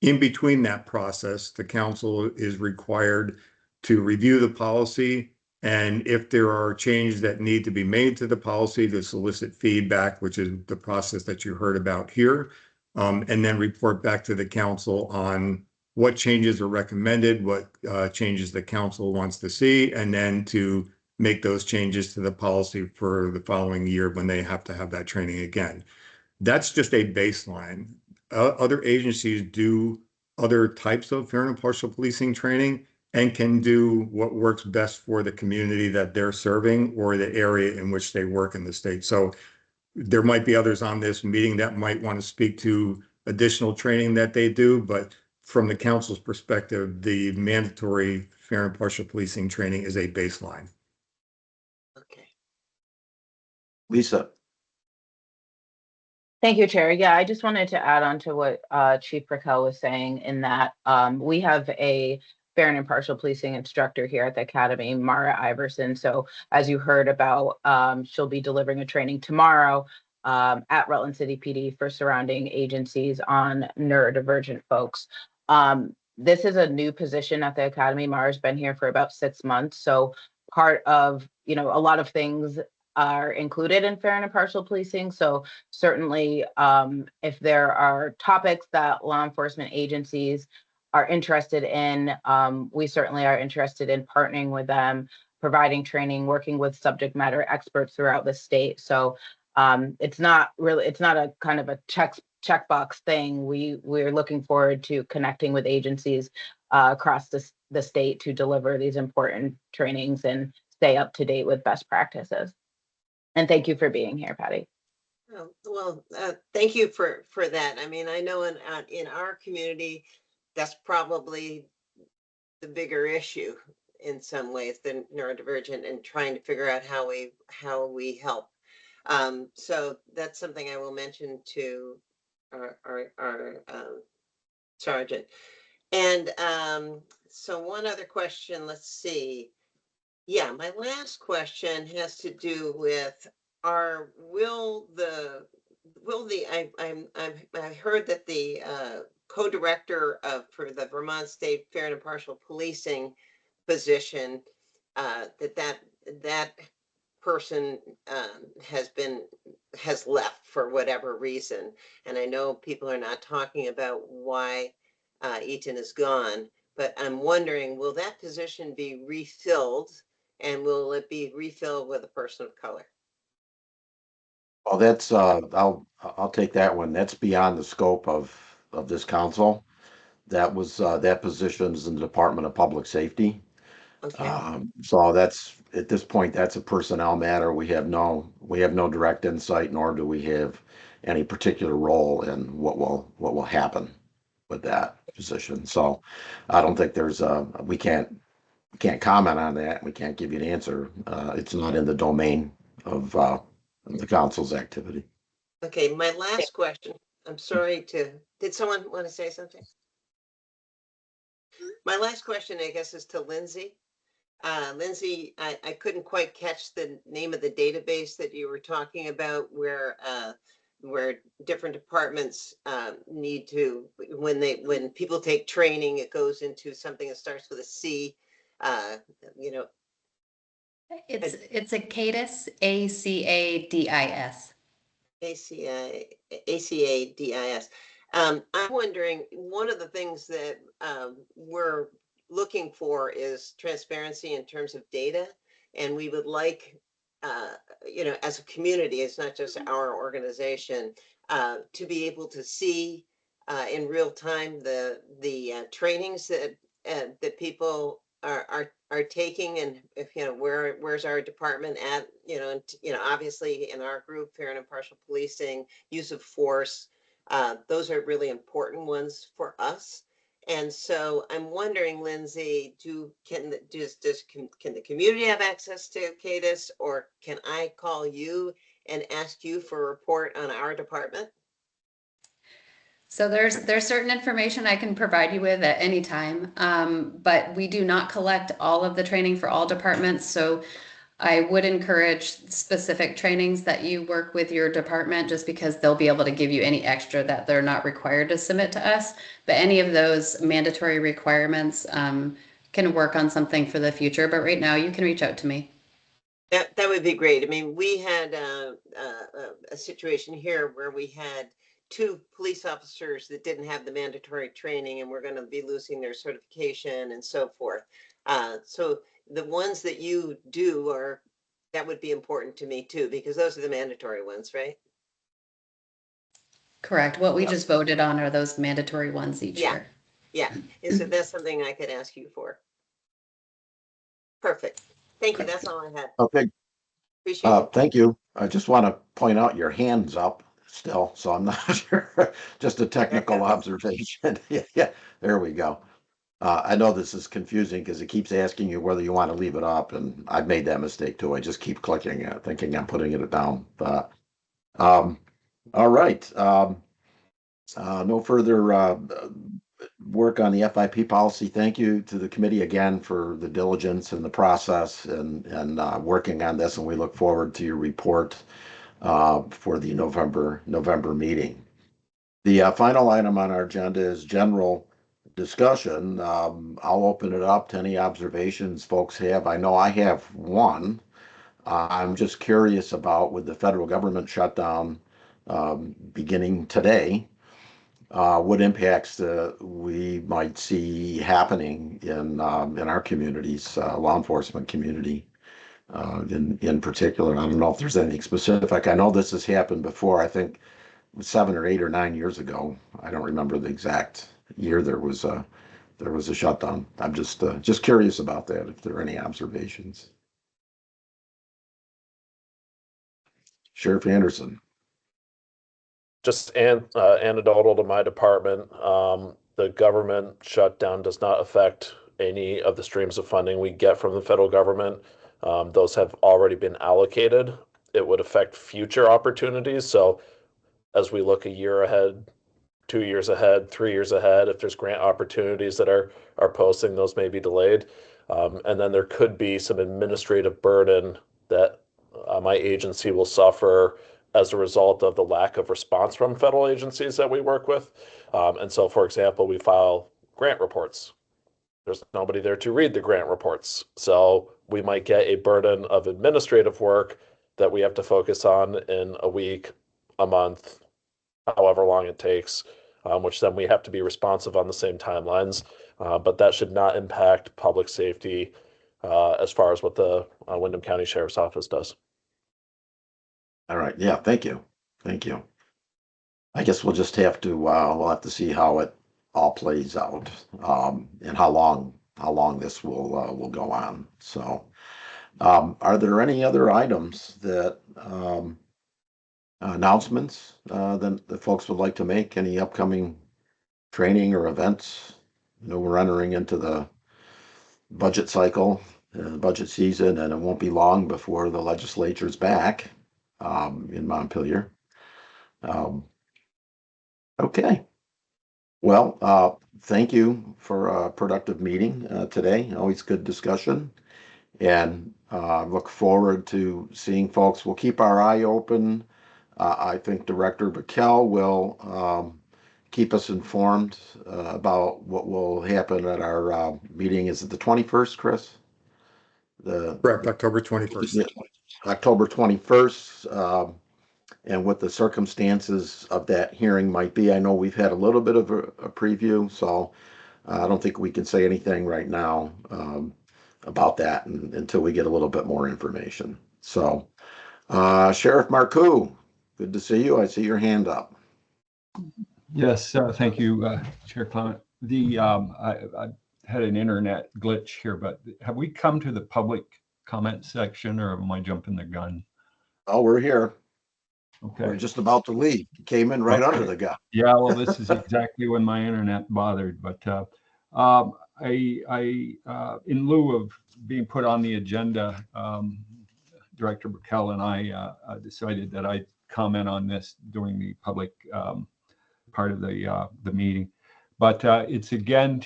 In between that process, the council is required to review the policy, and if there are changes that need to be made to the policy, to solicit feedback, which is the process that you heard about here, and then report back to the council on what changes are recommended, what changes the council wants to see, and then to make those changes to the policy for the following year when they have to have that training again. That's just a baseline. Other agencies do other types of fair and impartial policing training and can do what works best for the community that they're serving or the area in which they work in the state. So there might be others on this meeting that might want to speak to additional training that they do, but from the council's perspective, the mandatory fair and impartial policing training is a baseline. Okay. Lisa. Thank you, Chair. Yeah, I just wanted to add on to what Chief Raquel was saying in that we have a fair and impartial policing instructor here at the Academy, Mara Iverson. So as you heard about, she'll be delivering a training tomorrow at Rutland City PD for surrounding agencies on neurodivergent folks. This is a new position at the Academy. Mara's been here for about 6 months. So part of, a lot of things are included in fair and impartial policing. So certainly if there are topics that law enforcement agencies are interested in, we certainly are interested in partnering with them, providing training, working with subject matter experts throughout the state. So it's not a kind of a checkbox thing. We're looking forward to connecting with agencies across the state to deliver these important trainings and stay up to date with best practices. And thank you for being here, Patty. Oh, well, thank you for that. I mean, I know in our community, that's probably the bigger issue in some ways than neurodivergent, and trying to figure out how we help. So that's something I will mention to our sergeant. And so one other question, let's see. Yeah, my last question has to do with I heard that the co-director for the Vermont State Fair and Impartial Policing position, that person has left for whatever reason, and I know people are not talking about why Eaton is gone, but I'm wondering, will that position be refilled? And will it be refilled with a person of color? Well, that's I'll take that one. That's beyond the scope of this council. That was that position's in the Department of Public Safety. Okay. So that's at this point, that's a personnel matter. We have no direct insight, nor do we have any particular role in what will happen with that position. So I don't think there's we can't comment on that. We can't give you an answer. It's not in the domain of the council's activity. Okay, my last question. I'm sorry did someone want to say something? My last question, I guess, is to Lindsay. Lindsay, I couldn't quite catch the name of the database that you were talking about where different departments need to, when people take training, it goes into something that starts with a C. It's a CADIS, ACADIS. ACADIS. I'm wondering, one of the things that we're looking for is transparency in terms of data, and we would like, as a community, it's not just our organization, to be able to see in real time the trainings that people are taking, and if where's our department at, obviously in our group, fair and impartial policing, use of force, those are really important ones for us. And so I'm wondering, Lindsay, can the community have access to CADIS, or can I call you and ask you for a report on our department? So there's certain information I can provide you with at any time, but we do not collect all of the training for all departments. So I would encourage specific trainings that you work with your department, just because they'll be able to give you any extra that they're not required to submit to us. But any of those mandatory requirements can work on something for the future. But right now you can reach out to me. That would be great. I mean, we had a situation here where we had 2 police officers that didn't have the mandatory training, and we're going to be losing their certification and so forth. So the ones that you do that would be important to me too, because those are the mandatory ones, right? Correct. What we just voted on are those mandatory ones each year. Yeah. So that's something I could ask you for. Perfect. Thank you. That's all I had. Okay, Appreciate it. thank you. I just want to point out your hand's up still, so I'm not sure. Just a technical observation. Yeah, there we go. I know this is confusing because it keeps asking you whether you want to leave it up, and I've made that mistake too. I just keep clicking it, thinking I'm putting it down. But all right. No further work on the FIP policy. Thank you to the committee again for the diligence and the process and working on this, and we look forward to your report for the November meeting. The final item on our agenda is general discussion. I'll open it up to any observations folks have. I know I have one. I'm just curious about, with the federal government shutdown beginning today, what impacts we might see happening in our communities, law enforcement community in particular. I don't know if there's anything specific. I know this has happened before. I think 7 or 8 or 9 years ago. I don't remember the exact year there was a shutdown. I'm just curious about that, if there are any observations. Sheriff Anderson. Just anecdotal to my department, the government shutdown does not affect any of the streams of funding we get from the federal government. Those have already been allocated. It would affect future opportunities. So as we look a year ahead, 2 years ahead, 3 years ahead, if there's grant opportunities that are posting, those may be delayed. And then there could be some administrative burden that my agency will suffer as a result of the lack of response from federal agencies that we work with. And so, for example, we file grant reports. There's nobody there to read the grant reports. So we might get a burden of administrative work that we have to focus on in a week, a month, however long it takes, which then we have to be responsive on the same timelines. But that should not impact public safety as far as what the Windham County Sheriff's Office does. All right. Yeah. Thank you. Thank you. I guess we'll just have to we'll have to see how it all plays out, and how long this will go on. So, are there any other items that announcements that the folks would like to make? Any upcoming training or events? We're entering into the budget cycle, budget season, and it won't be long before the legislature's back in Montpelier. Okay. Well, thank you for a productive meeting today. Always good discussion. And look forward to seeing folks. We'll keep our eye open. I think Director Bakel will keep us informed about what will happen at our meeting. Is it the 21st, Chris? Correct, October 21st. October 21st. And what the circumstances of that hearing might be. I know we've had a little bit of a preview, so I don't think we can say anything right now about that until we get a little bit more information. So, Sheriff Marcoux, good to see you. I see your hand up. Yes, thank you, Chair Clement. I had an internet glitch here, but have we come to the public comment section, or am I jumping the gun? Oh, we're here. Okay. We're just about to leave. You came in right under the gun. Yeah, well, this is exactly when my internet bothered, but in lieu of being put on the agenda, Director Burkell and I decided that I'd comment on this during the public part of the meeting. But it's again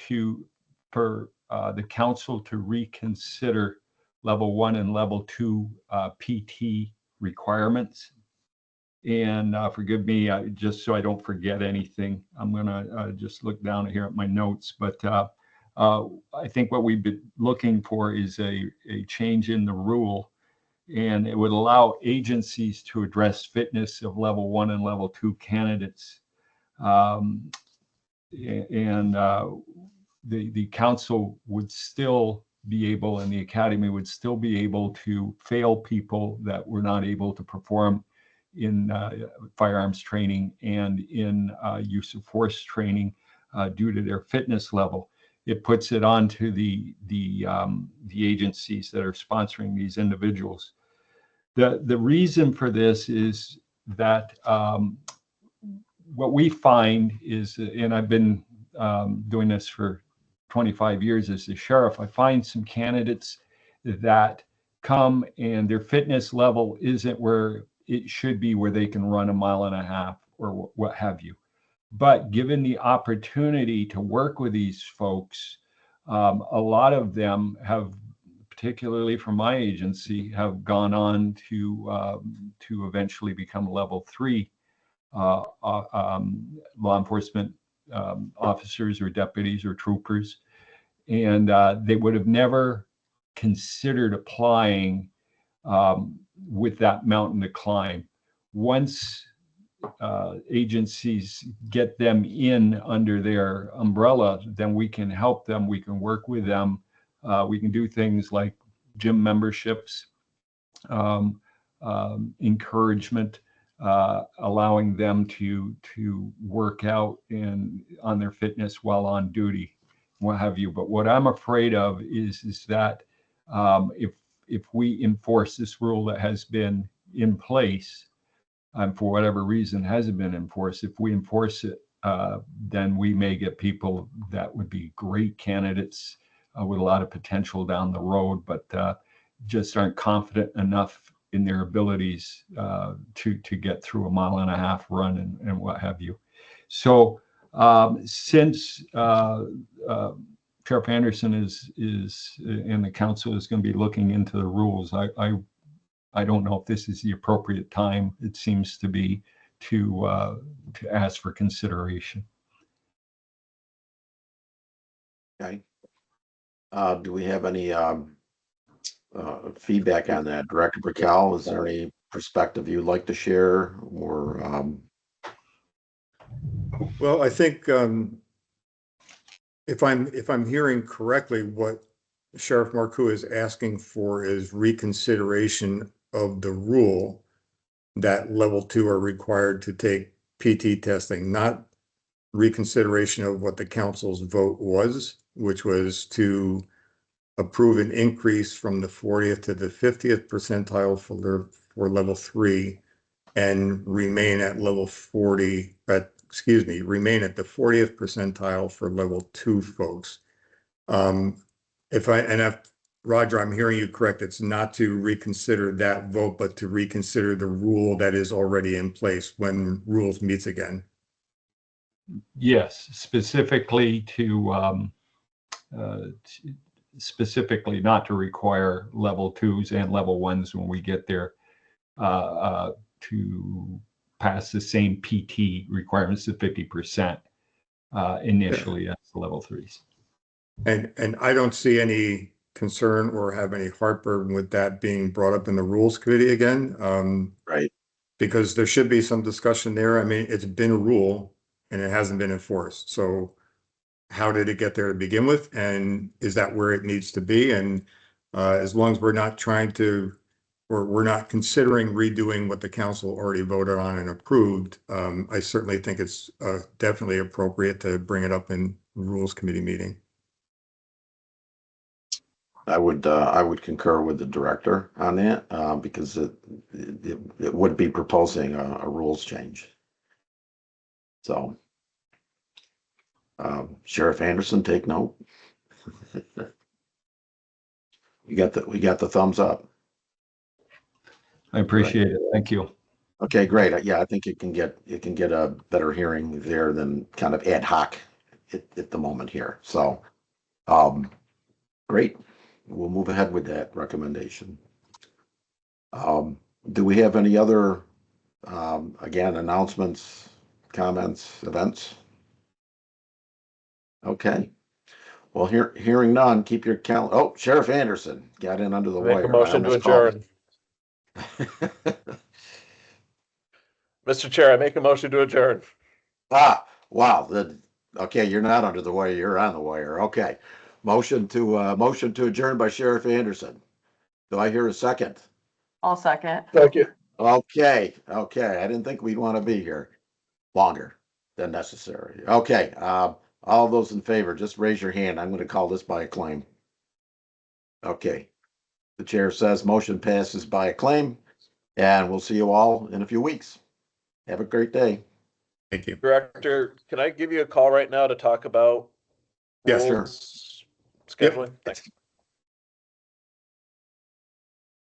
for the council to reconsider level 1 and level 2 PT requirements. And forgive me, just so I don't forget anything, I'm gonna just look down here at my notes. But I think what we've been looking for is a change in the rule, and it would allow agencies to address fitness of level 1 and level 2 candidates. The council would still be able, and the academy would still be able to fail people that were not able to perform in firearms training and in use of force training due to their fitness level. It puts it onto the agencies that are sponsoring these individuals. The reason for this is that what we find is, and I've been doing this for 25 years as the sheriff, I find some candidates that come and their fitness level isn't where it should be, where they can run 1.5 miles or what have you. But given the opportunity to work with these folks, a lot of them have, particularly from my agency, have gone on to eventually become level 3 law enforcement officers or deputies or troopers. And they would have never considered applying with that mountain to climb. Once agencies get them in under their umbrella, then we can help them, we can work with them, we can do things like gym memberships, encouragement, allowing them to work out and on their fitness while on duty, what have you. But what I'm afraid of is that if we enforce this rule that has been in place, for whatever reason hasn't been enforced, if we enforce it, then we may get people that would be great candidates with a lot of potential down the road, but just aren't confident enough in their abilities to get through 1.5 mile run and what have you. So since Sheriff Anderson is and the council is going to be looking into the rules, I don't know if this is the appropriate time, it seems to be, to ask for consideration. Okay. Do we have any feedback on that? Director Burkell, is there any perspective you'd like to share, or? Well, I think if I'm hearing correctly, what Sheriff Marcoux is asking for is reconsideration of the rule that level 2 are required to take PT testing, not reconsideration of what the council's vote was, which was to approve an increase from the 40th to the 50th percentile for level 3 and remain at level 40, remain at the 40th percentile for level 2 folks. Roger, I'm hearing you correct, it's not to reconsider that vote, but to reconsider the rule that is already in place when rules meets again. Yes, specifically specifically not to require level 2s and level 1s when we get there to pass the same PT requirements of 50% initially as the level 3s. And I don't see any concern or have any heartburn with that being brought up in the rules committee again. Right. Because there should be some discussion there. I mean, it's been a rule and it hasn't been enforced. So how did it get there to begin with? And is that where it needs to be? And as long as we're we're not considering redoing what the council already voted on and approved, I certainly think it's definitely appropriate to bring it up in Rules Committee meeting. I would concur with the director on that, because it would be proposing a rules change. So, Sheriff Anderson, take note. We got the thumbs up. I appreciate it. Thank you. Okay, great. Yeah, I think it can get a better hearing there than kind of ad hoc at the moment here. So, great. We'll move ahead with that recommendation. Do we have any other, again, announcements, comments, events? Okay. Well, hearing none, keep your count. Oh, Sheriff Anderson got in under the wire. Make a motion to adjourn. Mr. Chair, I make a motion to adjourn. Wow. Okay, you're not under the wire. You're on the wire. Okay. Motion to adjourn by Sheriff Anderson. Do I hear a second? I'll second. Thank you. Okay. I didn't think we'd want to be here longer than necessary. Okay. All those in favor, just raise your hand. I'm going to call this by acclaim. Okay. The chair says motion passes by acclaim, and we'll see you all in a few weeks. Have a great day. Thank you. Director, can I give you a call right now to talk about Yes, sure. rules scheduling? Thanks.